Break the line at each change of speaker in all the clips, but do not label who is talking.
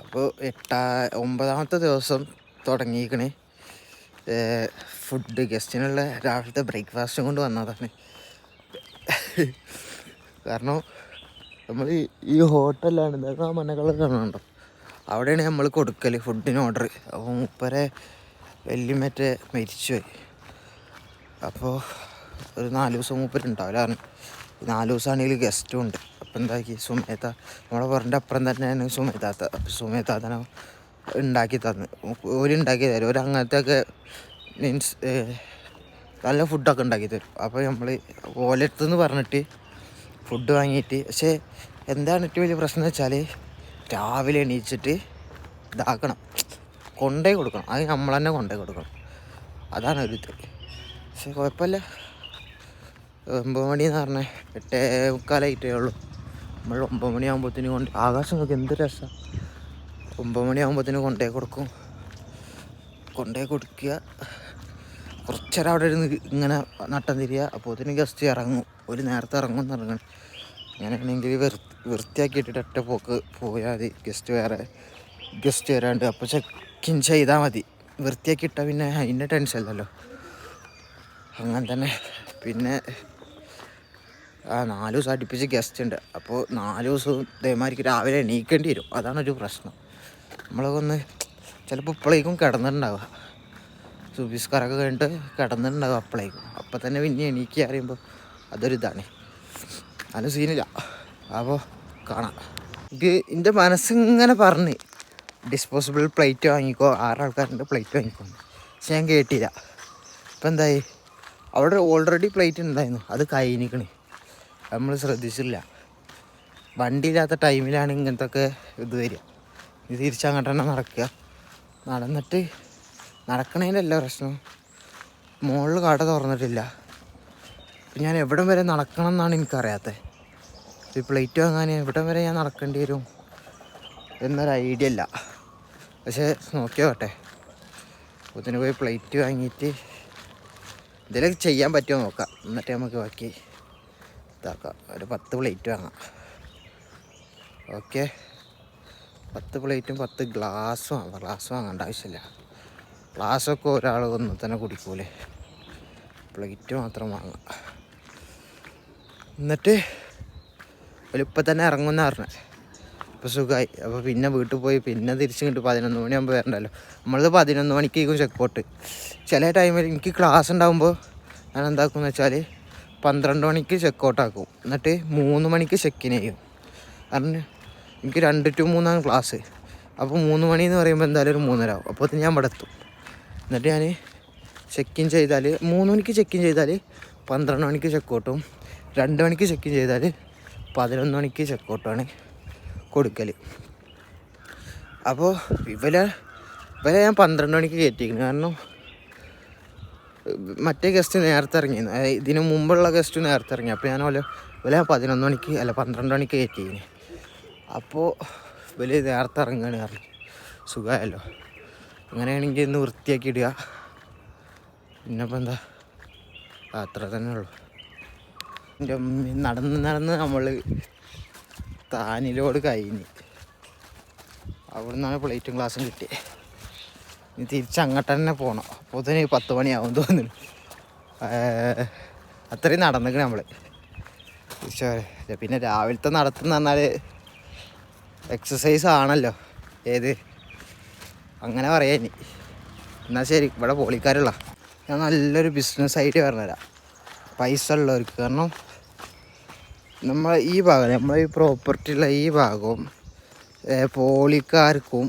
അപ്പോൾ 9ാമത്തെ ദിവസം തുടങ്ങിയിരിക്കണേ ഫുഡ് ഗസ്റ്റിനുള്ള രാവിലത്തെ ബ്രേക്ക്ഫാസ്റ്റും കൊണ്ട് വന്നതാണ്. കാരണം നമ്മൾ ഈ ഹോട്ടലിലാണ് ഇതൊക്കെ ആ മഞ്ഞകളർ കാണുന്നുണ്ടോ, അവിടെയാണ് നമ്മൾ കൊടുക്കൽ ഫുഡിന് ഓർഡർ. അപ്പോൾ മൂപ്പരെ വല്യമ്മറ്റ മരിച്ചുപോയി. അപ്പോൾ ഒരു 4 ദിവസം മൂപ്പരുണ്ടാവില്ലാണ്. 4 ദിവസമാണെങ്കിൽ ഗസ്റ്റും ഉണ്ട്. അപ്പോൾ എന്താക്കി സുമേത്ത നമ്മളെ പറഞ്ഞ അപ്പുറം തന്നെയാണ് സുമേത്താത്ത. സുമേത്താത്തനെ ഉണ്ടാക്കി തന്ന് ഉണ്ടാക്കി തരും. അങ്ങനത്തെ ഒക്കെ മീൻസ് നല്ല ഫുഡൊക്കെ ഉണ്ടാക്കി തരും. അപ്പോൾ നമ്മൾ ഓലടുത്തെന്ന് പറഞ്ഞിട്ട് ഫുഡ് വാങ്ങിയിട്ട്, പക്ഷേ എന്താണ് ഏറ്റവും വലിയ പ്രശ്നം എന്ന് വെച്ചാൽ രാവിലെ എണീച്ചിട്ട് ഇതാക്കണം, കൊണ്ടേ കൊടുക്കണം. അത് നമ്മൾ തന്നെ കൊണ്ടേ കൊടുക്കണം. അതാണ് ഒരു ഇത്. പക്ഷേ കുഴപ്പമില്ല. 9 മണിയെന്ന് പറഞ്ഞാൽ 8:45 ഉള്ളൂ. നമ്മൾ 9 മണിയാകുമ്പോഴത്തേന് ആകാശം നോക്കി എന്ത് രസമാണ്. 9 മണിയാകുമ്പോഴത്തേന് കൊണ്ടേ കൊടുക്കുക. കുറച്ചേരം അവിടെ ഇരുന്ന് ഇങ്ങനെ നട്ടം തിരിയുക. അപ്പോഴത്തേന് ഗസ്റ്റ് ഇറങ്ങും. ഒരു നേരത്തെ ഇറങ്ങുമെന്ന് ഇറങ്ങണം. അങ്ങനെയാണെങ്കിൽ വൃത്തിയാക്കിയിട്ടിട്ട് ഒറ്റ പോക്ക് പോയാൽ മതി. ഗസ്റ്റ് വരാണ്ട് അപ്പോൾ ചെക്കിൻ ചെയ്താൽ മതി. വൃത്തിയാക്കിയിട്ടാൽ പിന്നെ അതിൻ്റെ ടെൻഷൻ ഇല്ലല്ലോ. അങ്ങനെ തന്നെ. പിന്നെ 4 ദിവസം അടുപ്പിച്ച് ഗസ്റ്റ് ഉണ്ട്. അപ്പോൾ 4 ദിവസവും ഇതേമാതിരിക്ക് രാവിലെ എണീക്കേണ്ടി വരും. അതാണൊരു പ്രശ്നം. നമ്മളൊക്കെ ചിലപ്പോൾ ഇപ്പോഴേക്കും കിടന്നിട്ടുണ്ടാവുക. സുബിസ്കാരൊക്കെ കഴിഞ്ഞിട്ട് കിടന്നിട്ടുണ്ടാവുക അപ്പോഴേക്കും. അപ്പം തന്നെ പിന്നെ എണീക്കുക അറിയുമ്പോൾ അതൊരിതാണ്. അതിന് സീനില്ല. അപ്പോൾ കാണാം. എൻ്റെ മനസ്സിങ്ങനെ പറഞ്ഞ് ഡിസ്പോസിബിൾ പ്ലേറ്റ് വാങ്ങിക്കോ, 6 ആൾക്കാരുടെ പ്ലേറ്റ് വാങ്ങിക്കോ. പക്ഷെ ഞാൻ കേട്ടില്ല. ഇപ്പം എന്തായി, അവിടെ ഓൾറെഡി പ്ലേറ്റ് ഉണ്ടായിരുന്നു, അത് കഴിഞ്ഞിക്കണ്. നമ്മൾ ശ്രദ്ധിച്ചില്ല. വണ്ടിയില്ലാത്ത ടൈമിലാണ് ഇങ്ങനത്തെ ഒക്കെ ഇത് വരിക. ഇത് തിരിച്ചങ്ങോട്ട് തന്നെ നടക്കുക. നടക്കണേൻ്റെ പ്രശ്നം മുകളിൽ കട തുറന്നിട്ടില്ല. അപ്പം ഞാൻ എവിടം വരെ നടക്കണം എന്നാണ് എനിക്കറിയാത്തത്. ഈ പ്ലേറ്റ് വാങ്ങാൻ എവിടം വരെ ഞാൻ നടക്കേണ്ടി വരും എന്നൊരു ഐഡിയ ഇല്ല. പക്ഷേ നോക്കിയോട്ടെ. അതിന് പോയി പ്ലേറ്റ് വാങ്ങിയിട്ട് എന്തെങ്കിലും ചെയ്യാൻ പറ്റുമോ നോക്കാം. എന്നിട്ട് നമുക്ക് ബാക്കി ഇതാക്കാം. ഒരു 10 പ്ലേറ്റ് വാങ്ങാം. ഓക്കെ, 10 പ്ലേറ്റും 10 ഗ്ലാസ്സും വാങ്ങാം. ഗ്ലാസ് വാങ്ങേണ്ട ആവശ്യമില്ല. ഗ്ലാസ്സൊക്കെ ഒരാൾ ഒന്നും തന്നെ കുടിക്കൂലേ. പ്ലേറ്റ് മാത്രം വാങ്ങാം. എന്നിട്ട് ഇപ്പം തന്നെ ഇറങ്ങുമെന്ന് പറഞ്ഞത്. ഇപ്പോൾ സുഖമായി. അപ്പോൾ പിന്നെ വീട്ടിൽ പോയി പിന്നെ തിരിച്ച് കിട്ടും. 11 മണിയാകുമ്പോൾ വരണ്ടല്ലോ. നമ്മളത് 11 മണിക്കേക്കും ചെക്കൗട്ട്. ചില ടൈമിൽ എനിക്ക് ക്ലാസ് ഉണ്ടാകുമ്പോൾ ഞാൻ എന്താക്കുമെന്ന് വെച്ചാൽ 12 മണിക്ക് ചെക്കൗട്ടാക്കും. എന്നിട്ട് 3 മണിക്ക് ചെക്കിൻ ചെയ്യും. കാരണം എനിക്ക് 2 to 3 ക്ലാസ്. അപ്പോൾ 3 മണി എന്ന് പറയുമ്പോൾ എന്തായാലും ഒരു 3:30 ആവും. അപ്പോൾ ഞാൻ ഇവിടെ എത്തും. എന്നിട്ട് ഞാൻ ചെക്കിൻ ചെയ്താൽ 3 മണിക്ക് ചെക്കിൻ ചെയ്താൽ 12 മണിക്ക് ചെക്കൗട്ടും, 2 മണിക്ക് ചെക്കിൻ ചെയ്താൽ 11 മണിക്ക് ചെക്കൗട്ടാണ് കൊടുക്കൽ. അപ്പോൾ ഇവരെ ഞാൻ 12 മണിക്ക് കയറ്റിയിരിക്കുന്നു. കാരണം മറ്റേ ഗസ്റ്റ് നേരത്തെ ഇറങ്ങിയിരുന്നു. ഇതിന് മുമ്പുള്ള ഗസ്റ്റ് നേരത്തെ ഇറങ്ങി. അപ്പോൾ ഞാൻ 11 മണിക്ക് 12 മണിക്ക് കയറ്റിയിരുന്നു. അപ്പോൾ നേരത്തെ ഇറങ്ങുകയാണ്. കാരണം സുഖമായല്ലോ. അങ്ങനെയാണെങ്കിൽ ഇന്ന് വൃത്തിയാക്കി ഇടുക. പിന്നിപ്പോൾ എന്താ, അത്ര തന്നെ ഉള്ളൂ. എൻ്റെ നടന്ന് നമ്മൾ താനിലോട് കഴിഞ്ഞ് അവിടെ നിന്നാണ് പ്ലേറ്റും ഗ്ലാസും കിട്ടിയത്. ഇനി തിരിച്ചങ്ങോട്ട് തന്നെ പോകണം. അപ്പോൾ തന്നെ 10 മണിയാവും തോന്നുന്നു. അത്രയും നടന്നിക്കണം നമ്മൾ. പിന്നെ രാവിലത്തെ നടത്തുന്ന പറഞ്ഞാൽ എക്സസൈസ് ആണല്ലോ. അങ്ങനെ പറയാം ഇനി. എന്നാൽ ശരി, ഇവിടെ പോളിക്കാരുള്ള ഞാൻ നല്ലൊരു ബിസിനസ് ഐഡിയ പറഞ്ഞുതരാം പൈസ ഉള്ളവർക്ക്. കാരണം ഈ പ്രോപ്പർട്ടിയുള്ള ഈ ഭാഗവും പോളിക്കാർക്കും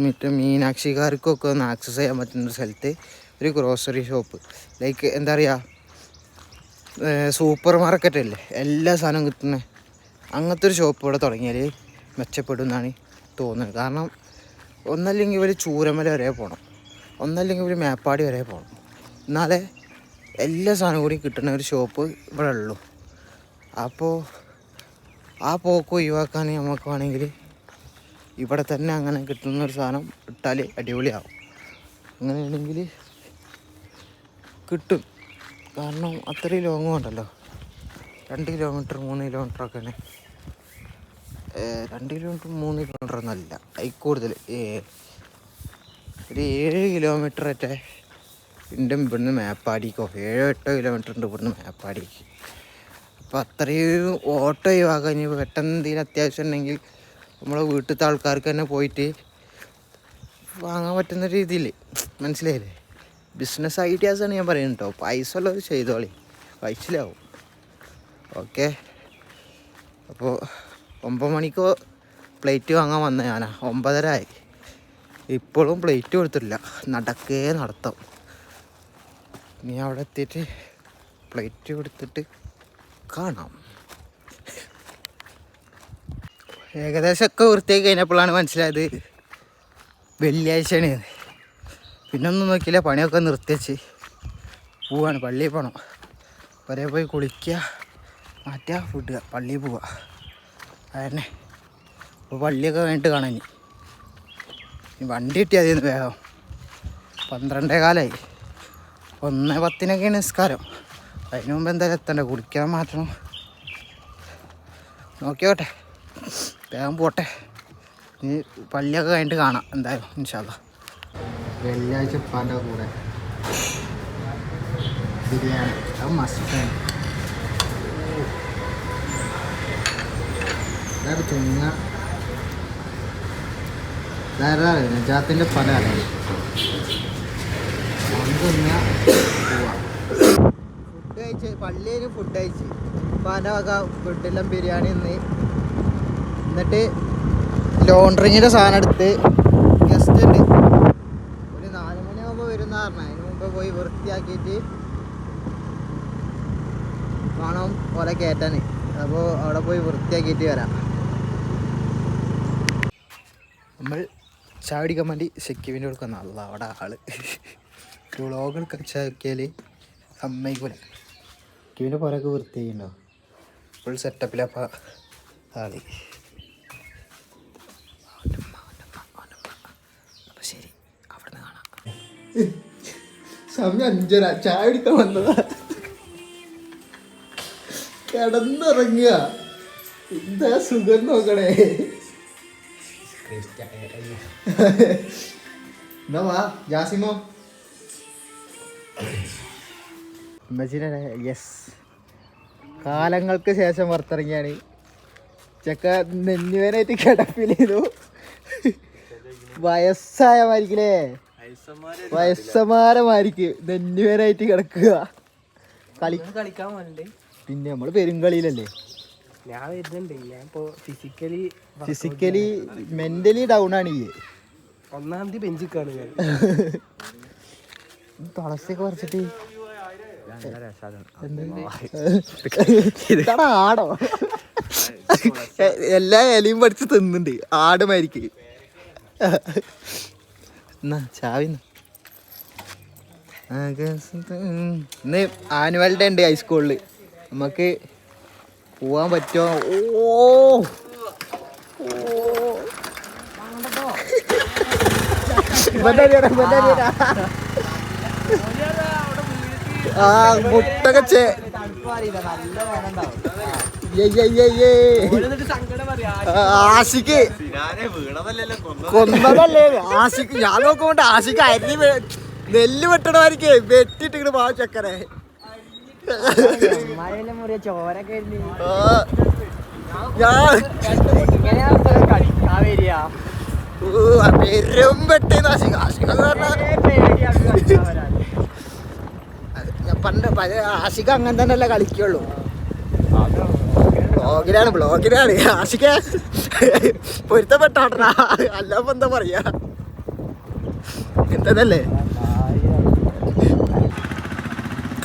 മറ്റേ മീനാക്ഷിക്കാർക്കും ഒക്കെ ഒന്ന് ആക്സസ് ചെയ്യാൻ പറ്റുന്ന സ്ഥലത്ത് ഒരു ഗ്രോസറി ഷോപ്പ്, ലൈക്ക് എന്താ പറയുക, സൂപ്പർ മാർക്കറ്റ് അല്ലേ, എല്ലാ സാധനവും കിട്ടുന്നത്, അങ്ങനത്തെ ഒരു ഷോപ്പ് ഇവിടെ തുടങ്ങിയാൽ മെച്ചപ്പെടും എന്നാണ് തോന്നുന്നത്. കാരണം ഒന്നല്ലെങ്കിൽ ഒരു ചൂരമല വരെ പോകണം, ഒന്നല്ലെങ്കിൽ ഒരു മേപ്പാടി വരെ പോകണം. എന്നാലേ എല്ലാ സാധനവും കൂടി കിട്ടുന്ന ഒരു ഷോപ്പ് ഇവിടെ ഉള്ളൂ. അപ്പോൾ ആ പോക്ക് ഒഴിവാക്കാൻ നമുക്ക് വേണമെങ്കിൽ ഇവിടെ തന്നെ അങ്ങനെ കിട്ടുന്നൊരു സാധനം ഇട്ടാൽ അടിപൊളിയാവും. അങ്ങനെയാണെങ്കിൽ കിട്ടും. കാരണം അത്രയും ലോങ്ങും ഉണ്ടല്ലോ, 2 കിലോമീറ്റർ 3 കിലോമീറ്ററൊക്കെയാണ്. 2 കിലോമീറ്റർ 3 കിലോമീറ്റർ ഒന്നുമല്ല, അതിൽ കൂടുതൽ ഒരു 7 കിലോമീറ്റർ ഒറ്റേ ഉണ്ട് ഇവിടുന്ന് മേപ്പാടിക്കോ. 7-8 കിലോമീറ്റർ ഉണ്ട് ഇവിടുന്ന് മേപ്പാടിക്ക്. അപ്പോൾ അത്രയും ഓട്ടോ ഒഴിവാക്കാൻ ഇനി പെട്ടെന്ന് എന്തെങ്കിലും അത്യാവശ്യം ഉണ്ടെങ്കിൽ നമ്മളെ വീട്ടിലത്തെ ആൾക്കാർക്ക് തന്നെ പോയിട്ട് വാങ്ങാൻ പറ്റുന്ന രീതിയിൽ. മനസ്സിലായില്ലേ? ബിസിനസ് ഐഡിയാസാണ് ഞാൻ പറയുന്നത് കേട്ടോ. പൈസ ഉള്ളത് ചെയ്തോളി, പൈസയിലാവും. ഓക്കെ. അപ്പോൾ 9 മണിക്ക് പ്ലേറ്റ് വാങ്ങാൻ വന്ന ഞാനാ, 9:30 ആയി. ഇപ്പോഴും പ്ലേറ്റ് കൊടുത്തിട്ടില്ല. നടത്തം. നീ അവിടെ എത്തിയിട്ട് പ്ലേറ്റ് കൊടുത്തിട്ട് കാണാം. ഏകദേശമൊക്കെ വൃത്തിയാക്കി കഴിഞ്ഞപ്പോഴാണ് മനസ്സിലായത് വെള്ളിയാഴ്ചയാണ്. പിന്നൊന്നും നോക്കിയില്ല, പണിയൊക്കെ നിർത്തിവെച്ച് പോവാണ്. പള്ളിയിൽ പോകണം. വരെ പോയി കുളിക്കുക, മാറ്റുക, ഫുഡ്, പള്ളിയിൽ പോവുക. അതന്നെ. അപ്പോൾ പള്ളിയൊക്കെ കഴിഞ്ഞിട്ട് കാണാൻ ഇനി വണ്ടി കിട്ടിയാൽ അതിന് വേഗം. 12:15 1:10 നിസ്കാരം. അതിന് മുമ്പ് എന്തായാലും എത്തണ്ടേ, കുളിക്കാൻ മാത്രം. നോക്കിയോട്ടെ, വേഗം പോട്ടെ. ഇനി പള്ളിയൊക്കെ കഴിഞ്ഞിട്ട് കാണാം എന്തായാലും ഇൻഷാ അല്ലാ. വെള്ളിയാഴ്ച ഉപ്പാൻ്റെ കൂടെ ബിരിയാണി, അത് മസ്റ്റാണ്. അതായത് തിന്ന നജാത്തിൻ്റെ പല അലയും തിന്ന പോവാ. ഫുഡ് കഴിച്ച് പള്ളിയിൽ ഫുഡ് കഴിച്ച് ഉപ്പാൻ്റെ വക ഫുഡെല്ലാം ബിരിയാണി എന്നിട്ട് ലോണ്ടറിങ്ങിൻ്റെ സാധനം എടുത്ത് ഗസ്റ്റ് ഉണ്ട് ഒരു 4 മണിയാകുമ്പോൾ വരുന്ന പറഞ്ഞ. അതിന് മുമ്പ് പോയി വൃത്തിയാക്കിയിട്ട് വേണം പോലെ കയറ്റാൻ. അപ്പോൾ അവിടെ പോയി വൃത്തിയാക്കിയിട്ട് വരാം. നമ്മൾ ചായ കുടിക്കാൻ വേണ്ടി സെക്യൂവിൻ്റെ കൊടുക്കുന്ന അല്ല അവിടെ ആള് വ്ളോഗ് കച്ചാക്കിയാൽ സമ്മതിക്കൂല. സെക്യൂവിൻ്റെ പുറമൊക്കെ വൃത്തിയാക്കിയിട്ടുണ്ടോ, ഫുൾ സെറ്റപ്പിലപ്പോൾ ആള്. അപ്പം ശരി, അവിടെ നിന്ന് കാണാം. സമയം 5:30, ചായ കുടിക്കാൻ വന്നതാ. കിടന്നിറങ്ങുക, എന്താ സുഖം നോക്കണേ. എന്താ വാ ജാസിമോ. യെസ്, കാലങ്ങൾക്ക് ശേഷം പുറത്തിറങ്ങിയാണ്. ചെക്ക നെഞ്ഞുവേനായിട്ട് കിടപ്പിലേതു. വയസ്സായമാരിക്കില്ലേ, വയസ്സന്മാരമാരിക്ക് നെഞ്ഞുവേനായിട്ട് കിടക്കുക. കളിക്കാൻ പോലുണ്ട്. പിന്നെ നമ്മള് പെരുങ്കളിയിലല്ലേ.
ഞാൻ വരുന്നുണ്ട്. ഞാൻ ഇപ്പോൾ
ഫിസിക്കലി മെന്റലി ഡൗൺ ആണ്. ഈ
1-ാം തീയതി ബെഞ്ചിൽ കാണുക.
തുളസിയൊക്കെ പറിച്ചിട്ട് ആടോ എല്ലാ ഇലയും പഠിച്ച് തിന്നുണ്ട്. ആട് മാരിക്ക്. എന്നാ ചാവിന്ന് ഇന്ന് ആനുവൽ ഡേ ഉണ്ട് ഹൈസ്കൂളിൽ. നമുക്ക് പോവാൻ പറ്റുമോ? മുട്ടൊക്കെ ആഷിക്ക് കൊന്നതല്ലേ ആഷിക്ക്. ഞാൻ നോക്കുമ്പോണ്ട് ആഷിക്ക് അരി നെല്ല് വെട്ടണമായിരിക്കേ വെട്ടിട്ട് ഇങ്ങോട്ട് പാവ ചക്കരെ. പെരും വെട്ടേന്ന് ആഷിക. ആഷിക പണ്ട് ആഷിക അങ്ങനെ തന്നെയല്ല കളിക്കുള്ളൂ. ബ്ലോഗിലാണ് ആഷിക പൊരുത്തപ്പെട്ടോട്ടനാ. അല്ലപ്പോ എന്താ പറയാ, എന്തല്ലേ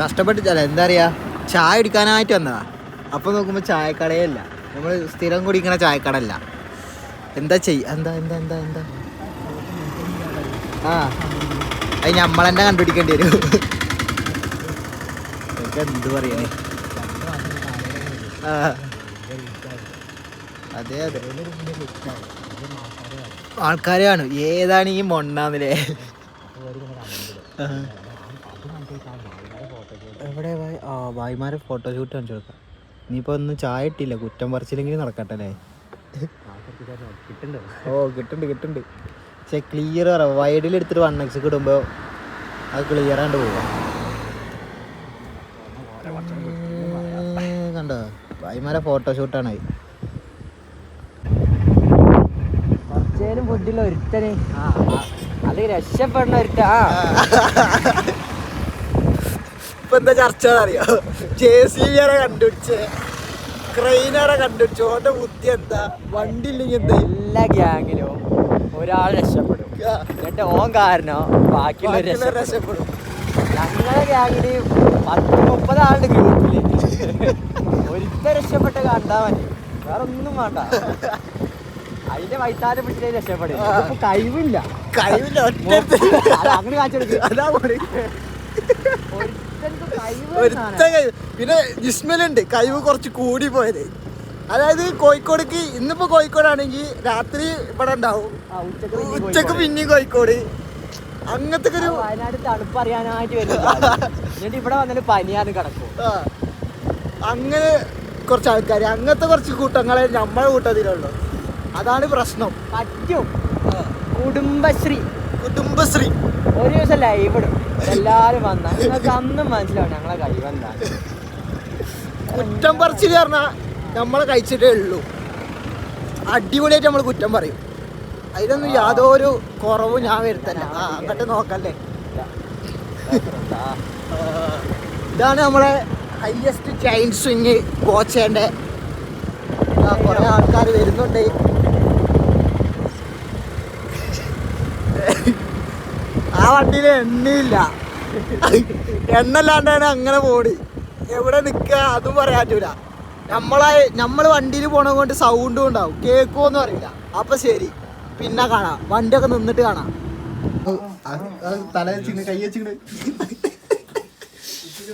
കഷ്ടപ്പെട്ട് എന്താ പറയാ, ചായ കുടിക്കാനായിട്ട് വന്നതാ. അപ്പൊ നോക്കുമ്പോ ചായക്കടയല്ല, നമ്മള് സ്ഥിരം കുടിക്കണ ചായക്കടല്ല. എന്താ എന്താ എന്താ എന്താ എന്താ ആ അത് നമ്മളെന്നെ കണ്ടുപിടിക്കേണ്ടി വരും. എന്ത് പറയണേ. ആ അതെ അതെ, ആൾക്കാരെ കാണും ഏതാണ് ഈ മൊണ്ണാന്നില്ലേ. എവിടെ ഭായിമാരെ ഫോട്ടോഷൂട്ട് കാണിച്ചു കൊടുക്കാം. ഇനിയിപ്പോൾ ഒന്നും ചായ ഇട്ടില്ല, കുറ്റം പറിച്ചില്ലെങ്കിൽ നടക്കട്ടെ അല്ലേ. ഓ കിട്ടുന്നുണ്ട് പക്ഷെ ക്ലിയർ പറയാം വൈഡിൽ എടുത്തിട്ട് 1x ഇടുമ്പോ അത് ക്ലിയർ ആണ്ട് പോവാ കണ്ടോ ഭായിമാരെ ഫോട്ടോഷൂട്ടാണ്
കുറച്ചേലും ഫുഡില്ല ഒരുത്തന് അത് രക്ഷപ്പെടുന്ന ഒരുത്ത
ഇപ്പൊ എന്താ ചർച്ച അറിയോ JCB കണ്ടുപിടിച്ച് ക്രെയിനറെ കണ്ടുപിടിച്ചു ഓന്റെ ബുദ്ധി എന്താ വണ്ടി ഇല്ലെങ്കിൽ എന്താ
എല്ലാ ഗ്യാങ്ങിലും ഒരാൾ രക്ഷപ്പെടും എന്നിട്ട് ഓൻ കാരണം ബാക്കിയുള്ളവർ
രക്ഷപ്പെടും
ഞങ്ങളെ ഗ്യാങ്ങില് 30 ആളുടെ ഗ്രൂപ്പില് ഒരുത്ത രക്ഷപ്പെട്ട് കണ്ടാ മതി വേറെ ഒന്നും വേണ്ട അതിന്റെ വൈത്താരെ പിടിച്ചിട്ട് രക്ഷപ്പെടും ഇപ്പൊ കഴിവില്ല
ഒറ്റ
അങ്ങനെ കാണിച്ചെടുക്കും
അതാ പറയും പിന്നെ ജിസ്മലുണ്ട് കഴിവ് കുറച്ച് കൂടി പോയത് അതായത് കോഴിക്കോടേക്ക് ഇന്നിപ്പോ കോഴിക്കോടാണെങ്കിൽ രാത്രി ഇവിടെ ഉണ്ടാവും ഉച്ചക്ക് പിന്നെയും കോഴിക്കോട് അങ്ങനത്തെ ഒരു
വയനാട് തണുപ്പ് അറിയാനായിട്ട് വരും എന്നിട്ട് ഇവിടെ വന്നിട്ട് പനിയാന്ന് കിടക്കും
അങ്ങനെ കുറച്ച് ആൾക്കാർ അങ്ങനത്തെ കുറച്ച് കൂട്ടങ്ങളെ നമ്മളെ കൂട്ടത്തിലുള്ളൂ അതാണ് പ്രശ്നം
പറ്റും കുടുംബശ്രീ
ഒരു
ദിവസം ലൈവ് ഇടും എല്ലാരും വന്ന നിങ്ങൾക്ക് അന്നും മനസ്സിലാവും ഞങ്ങളെ കഴിവെന്താ
കുറ്റം പറിച്ചിട്ട് പറഞ്ഞാൽ നമ്മളെ കഴിച്ചിട്ടേ ഉള്ളൂ അടിപൊളിയായിട്ട് നമ്മൾ കുറ്റം പറയും അതിലൊന്നും യാതൊരു കുറവും ഞാൻ വരുത്തല്ല അങ്ങോട്ട് നോക്കല്ലേ ഇതാണ് നമ്മളെ ഹൈയസ്റ്റ് ചെയിൻ സ്വിങ് കോച്ചേൻ്റെ കുറെ ആൾക്കാർ വരുന്നുണ്ട് ആ വണ്ടിയിൽ എണ്ണയില്ല എണ്ണല്ലാണ്ടാണ് അങ്ങനെ പോടി എവിടെ നിൽക്കുക അതും പറയാൻ പറ്റൂല നമ്മൾ വണ്ടിയിൽ പോണത് കൊണ്ട് സൗണ്ടും ഉണ്ടാവും കേൾക്കുമോന്നും അറിയില്ല അപ്പൊ ശരി പിന്നെ കാണാം വണ്ടിയൊക്കെ നിന്നിട്ട് കാണാം തല വെച്ചിട്ട് കൈ വെച്ചിട്ട്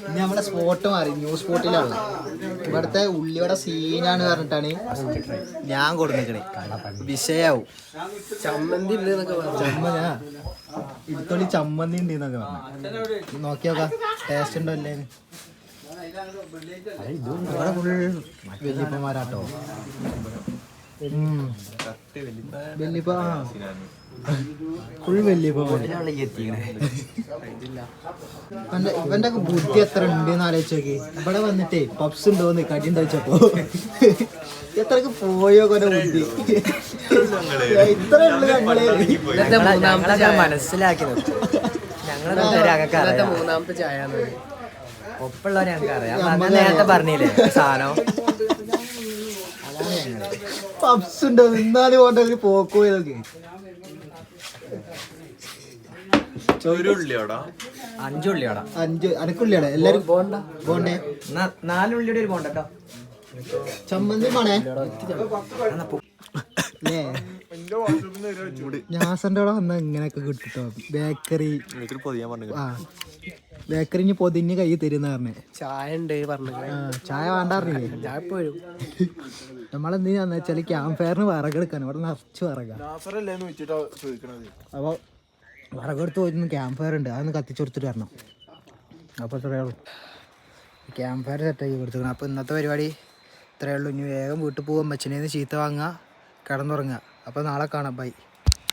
ഇനി നമ്മളെ സ്പോട്ട് മാറി ന്യൂ സ്പോട്ടിലാണ് ഇവിടുത്തെ ഉള്ളിയുടെ സീനാണ് പറഞ്ഞിട്ടാണ് ഞാൻ കൊടുക്കണേ വിഷയാവും
ചമ്മന്തി ഉണ്ട് എന്നൊക്കെ
ഇടുത്തോളി ചമ്മന്തി ഉണ്ട് എന്നൊക്കെ പറഞ്ഞു നോക്കിയോക്കാം ടേസ്റ്റ് ഉണ്ടോ അല്ലേ ഇവിടെ ഫുൾ വല്യപ്പന്മാരാട്ടോ വല്യപ്പ ഫുൾ വല്യപ്പന്മാർ ഇവന്റെ ഒക്കെ ബുദ്ധി എത്ര ഉണ്ട് എന്ന് ആലോചിച്ച് നോക്കി ഇവിടെ വന്നിട്ടേ പപ്സ് ഉണ്ടോന്ന് കടി ഉണ്ടോ ചോദിച്ചപ്പോ എത്രക്ക് പോയോ കൊല ബുദ്ധി ഇത്ര ഉള്ളു
ഞങ്ങളെ മനസ്സിലാക്കി ഞങ്ങളെ
മൂന്നാമത്തെ ചായ
ഒപ്പുള്ളവരെ ഞങ്ങൾക്ക് അറിയാം നേരത്തെ പറഞ്ഞില്ലേ സാധനം
പപ്സ് ഉണ്ടോ എന്നാലും പോണ്ട ഒരു പോക്കോ ഇതൊക്കെ
5 ഉള്ളിയോടാ
5 അനക്കുള്ളിയാണ് എല്ലാരും പോണ്ടേ
4 ഉള്ളിയുടെ ഒരു പോണ്ടോ
ചമ്മന്തി പോണേ ഞാസന്റെ അവിടെ വന്നാ ഇങ്ങനെയൊക്കെ കിട്ടോ ബേക്കറി ബേക്കറി ഇനി പൊതിഞ്ഞ് കൈ തരുന്ന പറഞ്ഞേ
ചായ ഉണ്ട് പറഞ്ഞു
ചായ വേണ്ടാറില്ലേ
ചായ പോരും
നമ്മളെന്തിനാന്ന് വെച്ചാല് ക്യാമ്പ് ഫയറിന് വിറകെടുക്കാൻ ഇവിടെ നിറച്ച് വിറകാ അപ്പൊ വിറകെടുത്ത് പോയിരുന്നു ക്യാമ്പ് ഫയർ ഉണ്ട് അതൊന്ന് കത്തിച്ചു കൊടുത്തിട്ട് വരണം അപ്പോൾ ഇത്രയേ ഉള്ളൂ ക്യാമ്പ് ഫയർ സെറ്റാക്കി കൊടുത്തിരിക്കണം അപ്പോൾ ഇന്നത്തെ പരിപാടി ഇത്രയേ ഉള്ളൂ ഇനി വേഗം വീട്ടിൽ പോകാൻ അമ്മച്ചനേന്ന് ചീത്ത വാങ്ങുക കിടന്നുറങ്ങുക അപ്പോൾ നാളെ കാണാം ബൈ